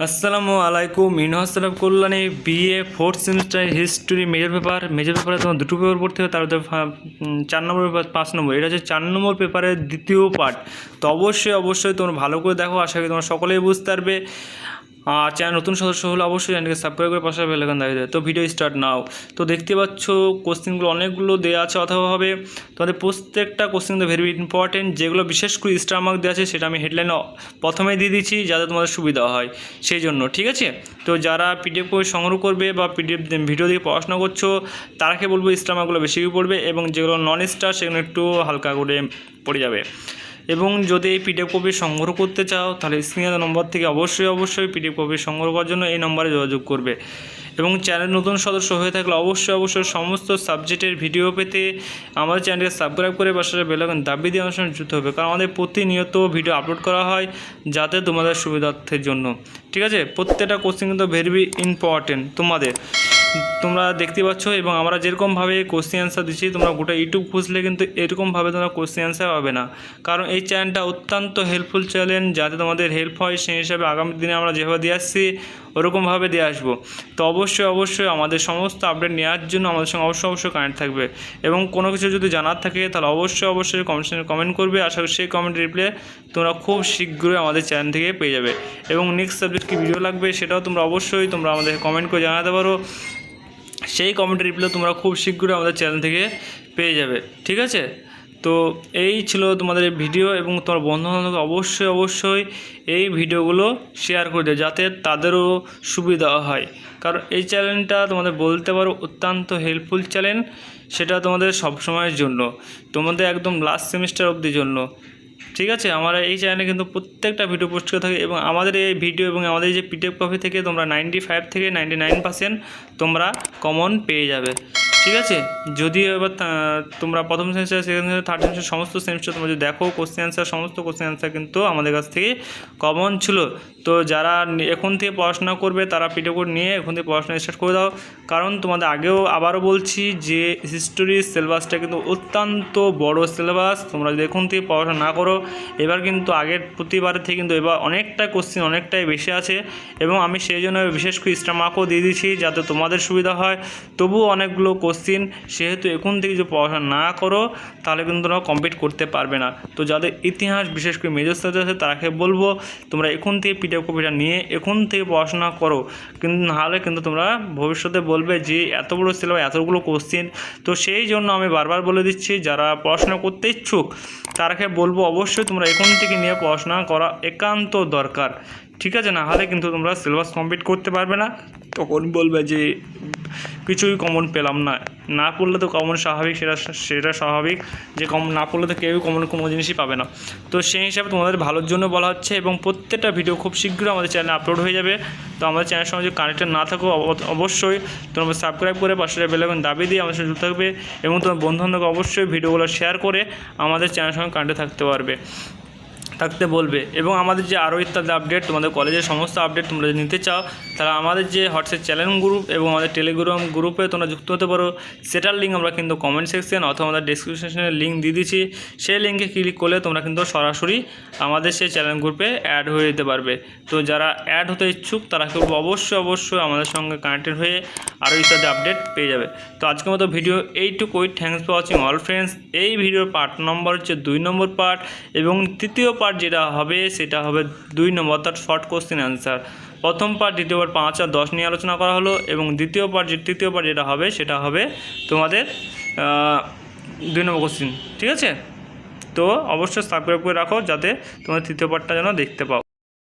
আসসালামু আলাইকুম। ইনহাসালাম Kalyani BA fourth semester history major পেপারে তোমার দুটো পেপার পড়তে হবে। তার মধ্যে 4 নম্বর পেপার 5 নম্বর, এটা হচ্ছে 4 নম্বর পেপারের দ্বিতীয় পার্ট। তো অবশ্যই তোমরা ভালো করে দেখো, আশা করি তোমরা সকলেই বুঝতে পারবে। আর চ্যানেল নতুন সদস্য হলে অবশ্যই চ্যানেলকে সাবস্ক্রাইব করে পাশে বেল আইকন দাবিয়ে দেবে। তো ভিডিও স্টার্ট নাও। তো দেখতে পাচ্ছ কোশ্চেনগুলো অনেকগুলো দেওয়া আছে অথবা হবে। তোমাদের প্রত্যেকটা কোশ্চেন তো ভেরি ইম্পর্টেন্ট। যেগুলো বিশেষ করে স্টার মার্ক দেওয়া আছে সেটা আমি হেডলাইনে প্রথমেই দিয়ে দিচ্ছি, যাতে তোমাদের সুবিধা হয় সেই জন্য, ঠিক আছে। তো যারা পিডিএফ করে সংগ্রহ করবে বা পিডিএফ ভিডিও দিয়ে পড়াশোনা করছো, তারাকে বলবো স্টার মার্কগুলো বেশি করে পড়বে, এবং যেগুলো নন স্টার সেগুলো একটু হালকা করে পড়ে যাবে। এবং যদি এই পিডিএফ কপি সংগ্রহ করতে চাও, তাহলে স্ক্রিনের নম্বর থেকে অবশ্যই পিডিএফ কপি সংগ্রহ করার জন্য এই নম্বরে যোগাযোগ করবে। এবং চ্যানেল নতুন সদস্য হয়ে থাকলে অবশ্যই সমস্ত সাবজেক্টের ভিডিও পেতে আমাদের চ্যানেলকে সাবস্ক্রাইব করে পাশে বেল আইকন দাবিয়ে দিয়ে আমার সঙ্গে যুক্ত হবে, কারণ আমাদের প্রতিনিয়ত ভিডিও আপলোড করা হয় যাতে তোমাদের সুবিধার্থের জন্য, ঠিক আছে। প্রত্যেকটা কোশ্চেন কিন্তু ভেরি ইম্পর্টেন্ট তোমাদের, তোমরা দেখতে পাচ্ছ। এবং আমরা যেরকমভাবে কোশ্চেন অ্যান্সার দিচ্ছি, তোমরা গোটা ইউটিউব খুঁজলে কিন্তু এরকমভাবে তোমরা কোশ্চেন অ্যান্সার পাবে না, কারণ এই চ্যানেলটা অত্যন্ত হেল্পফুল চ্যানেল, যাতে তোমাদের হেল্প হয় সেই হিসাবে আগামী দিনে আমরা যেভাবে দিয়ে আসছি ওরকমভাবে দিয়ে আসবো। তো অবশ্যই আমাদের সমস্ত আপডেট নেওয়ার জন্য আমাদের সঙ্গে অবশ্যই কানেক্ট থাকবে। এবং কোনো কিছু যদি জানার থাকে তাহলে অবশ্যই কমেন্ট করবে। আশা করি সেই কমেন্ট রিপ্লাই তোমরা খুব শীঘ্রই আমাদের চ্যানেল থেকে পেয়ে যাবে। এবং নেক্সট সাবজেক্ট কী ভিডিও লাগবে সেটাও তোমরা আমাদের কমেন্ট করে জানাতে পারো। সেই কমেন্টের রিপ্লাই তোমরা খুব শীঘ্রই আমাদের চ্যানেল থেকে পেয়ে যাবে, ঠিক আছে। তো এই ছিল তোমাদের এই ভিডিও, এবং তোমার বন্ধুবান্ধবকে অবশ্যই এই ভিডিওগুলো শেয়ার করে দেবে, যাতে তাদেরও সুবিধা হয়। কারণ এই চ্যানেলটা তোমাদের বলতে পারো অত্যন্ত হেল্পফুল চ্যানেল, সেটা তোমাদের সবসময়ের জন্য, তোমাদের একদম লাস্ট সেমিস্টার অবধির জন্য, ঠিক আছে। আমরা এই চ্যানেলে কিন্তু প্রত্যেকটা ভিডিও পোস্ট করে থাকি, এবং আমাদের এই ভিডিও এবং আমাদের যে পিডিএফ কপি থেকে তোমরা 95 থেকে 99% তোমরা কমন পেয়ে যাবে, ঠিক আছে। যদিও এবার তোমরা প্রথম semester, second semester, third semester সমস্ত সেমিস্টার তোমরা যদি দেখো কোশ্চেন অ্যান্সার, সমস্ত কোশ্চেন অ্যান্সার কিন্তু আমাদের কাছ থেকে কমন ছিল। তো যারা এখন থেকে পড়াশোনা করবে তারা পিডিএফ কোড নিয়ে এখন থেকে পড়াশোনা স্টার্ট করে দাও, কারণ তোমাদের আবারও বলছি যে হিস্টোরির সিলেবাসটা কিন্তু অত্যন্ত বড় সিলেবাস। তোমরা যদি এখন থেকে পড়াশোনা না করো, এবার কিন্তু আগের প্রতিবারের থেকে কিন্তু এবার অনেকটাই বেশি আছে। এবং আমি সেই জন্য বিশেষ করে স্টার মার্কও দিয়ে দিচ্ছি, যাতে তোমাদের সুবিধা হয়। তবুও অনেকগুলো কোশ্চেন, সেহেতু এখন থেকে যদি পড়াশোনা না করো তাহলে কিন্তু তোমরা কমপ্লিট করতে পারবে না। তো যাদের ইতিহাস বিশেষ করে মেজর সাবজেক্ট আছে তাকে বলবো তোমরা এখন থেকে পিডিএফ কপিটা নিয়ে এখন থেকে পড়াশোনা করো, কিন্তু নাহলে কিন্তু তোমরা ভবিষ্যতে বলবে যে এত বড় সিলেবাস, এতগুলো কোশ্চেন। তো সেই জন্য আমি বারবার বলে দিচ্ছি, যারা পড়াশোনা করতে ইচ্ছুক তারাকে বলবো অবশ্যই তোমরা এখন থেকে নিয়ে পড়াশোনা করা একান্ত দরকার, ঠিক আছে। না হলে কিন্তু তোমরা সিলেবাস কমপ্লিট করতে পারবে না, তখন বলবে যে কিছুই কমন পেলাম না পড়লে তো কমন স্বাভাবিক, সেটা স্বাভাবিক যে কমন না পড়লে তো কেউই কমন কোনো জিনিসই পাবে না। তো সেই হিসাবে তোমাদের ভালোর জন্য বলা হচ্ছে, এবং প্রত্যেকটা ভিডিও খুব শীঘ্রই আমাদের চ্যানেলে আপলোড হয়ে যাবে। তো আমাদের চ্যানেলের সঙ্গে যদি কানেক্টেড না থাকো অবশ্যই তোমরা সাবস্ক্রাইব করে পাশে বেল আইকন দাবিয়ে দিয়ে আমাদের সঙ্গে যুক্ত থাকবে, এবং তোমার বন্ধুবান্ধবকে অবশ্যই ভিডিওগুলো শেয়ার করে আমাদের চ্যানেলের সঙ্গে কানেক্টে থাকতে বলবে। এবং আমাদের যে আরও ইত্যাদি আপডেট, তোমাদের কলেজের সমস্ত আপডেট তোমরা যদি নিতে চাও, তাহলে আমাদের যে হোয়াটসঅ্যাপ চ্যানেল গ্রুপ এবং আমাদের টেলিগ্রাম গ্রুপে তোমরা যুক্ত হতে পারো। সেটার লিঙ্ক আমরা কিন্তু কমেন্ট সেকশন অথবা আমাদের ডিসক্রিপশনে লিঙ্ক দিয়ে দিচ্ছি। সেই লিঙ্কে ক্লিক করলে তোমরা কিন্তু সরাসরি আমাদের সেই চ্যানেল গ্রুপে অ্যাড হয়ে যেতে পারবে। তো যারা অ্যাড হতে ইচ্ছুক তারা কিন্তু অবশ্যই আমাদের সঙ্গে কানেক্টেড হয়ে আরও ইত্যাদি আপডেট পেয়ে যাবে। তো আজকের মতো ভিডিও এইটুকুই। Thanks for watching all friends. এই ভিডিওর পার্ট নম্বর হচ্ছে 2 নম্বর পার্ট, এবং তৃতীয় পার্ট যেটা হবে সেটা হবে 2 নম্বর, অর্থাৎ শর্ট কোশ্চেন অ্যান্সার। প্রথম পার্ট, দ্বিতীয় পার্ট 5 আর 10 নিয়ে আলোচনা করা হলো, এবং তৃতীয় পার্ট যেটা হবে সেটা হবে তোমাদের 2 নম্বর কোশ্চেন, ঠিক আছে। তো অবশ্যই সাবস্ক্রাইব করে রাখো, যাতে তোমরা তৃতীয় পার্টটা যেন দেখতে পাও।